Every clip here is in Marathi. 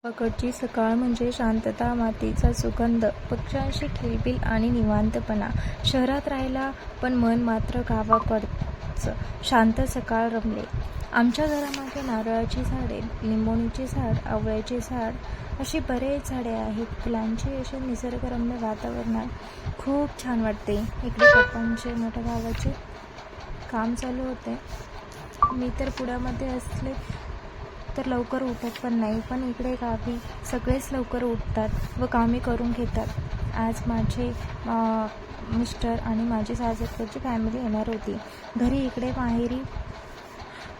गावाकडची सकाळ म्हणजे शांतता, मातीचा सुगंध, पक्ष्यांची किलबिल आणि निवांतपणा. शहरात राहिला पण मन मात्र गावाकडचं. शांत सकाळ रमले. आमच्या घरामागे नारळाची झाडे, लिंबोणीचे झाड, आवळ्याचे झाड अशी बरेच झाडे आहेत. फुलांचे असे निसर्गरम्य वातावरणात खूप छान वाटते. इकडे पप्पांचे मोठ्या भावाचे काम चालू होते. मी तर पुण्यामध्ये असले तर लवकर उठत पण नाही, पण इकडे गावी सगळेच लवकर उठतात व कामे करून घेतात. आज माझे मिस्टर आणि माझी सासरकडची फॅमिली येणार होती घरी. इकडे माहेरी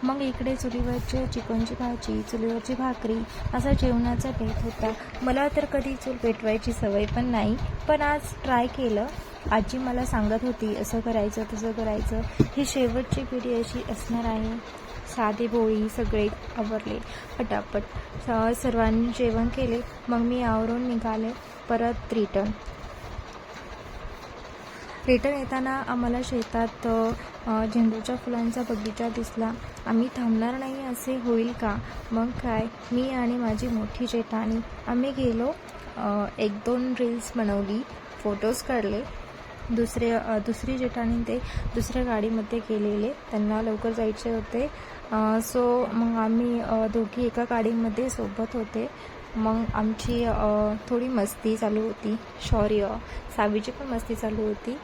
मग इकडे चुलीवरची चिकनची भाजी, चुलीवरची भाकरी असा जेवणाचा बेत होता. मला तर कधी चूल पेटवायची सवय पण नाही, पण आज ट्राय केलं. आजी मला सांगत होती असं करायचं तसं करायचं. ही शेवटची पिढी अशी असणार आहे. साधी बोळी सगळे आवरले पटापट. सर्वांनी जेवण केले. मग मी आवरून निघाले परत रिटर्न येताना आम्हाला शेतात झेंडूच्या फुलांचा बगीचा दिसला. आम्ही थांबणार नाही असे होईल का? मग काय, मी आणि माझी मोठी जेठाणी आम्ही गेलो. 1-2 रील्स बनवली, फोटोज काढले. दुसरी जेठाणी ते दुसऱ्या गाडीमध्ये गेलेले, त्यांना लवकर जायचे होते. सो मग आम्ही दोघी एका गाडीमध्ये सोबत होते. मग आमची थोडी मस्ती चालू होती. सावीची पण मस्ती चालू होती.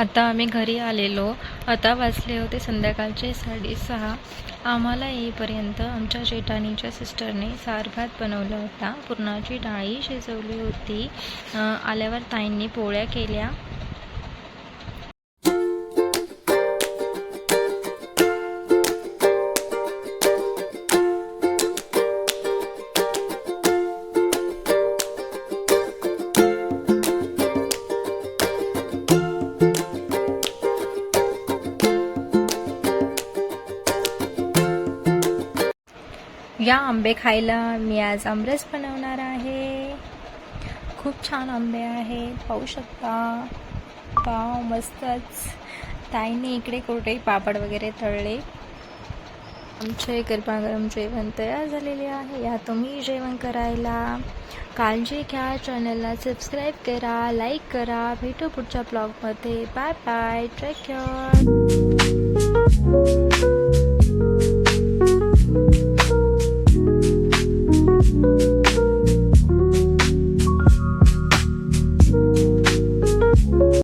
आता आम्ही घरी आलेलो. आता वाजले होते संध्याकाळचे 6:30. आम्हाला येईपर्यंत आमच्या जेठाणीच्या सिस्टरने सार भात बनवला होता. पुरणाची डाळी शिजवली होती. आल्यावर ताईंनी पोळ्या केल्या. या आंबे खायला. मी आज आमरस बनवणार आहे. खूप छान आंबे आहेत, पाहू शकता. वाव, मस्तच. ताईने इकडे कुठे पापड वगैरे तळले. आमचे गरमागरम जेवण तयार झालेले आहे. या तुम्ही जेवण करायला. काळजी घ्या. चॅनलला सबस्क्राईब करा, लाईक करा. भेटू पुढच्या ब्लॉगमध्ये. Bye bye, take care.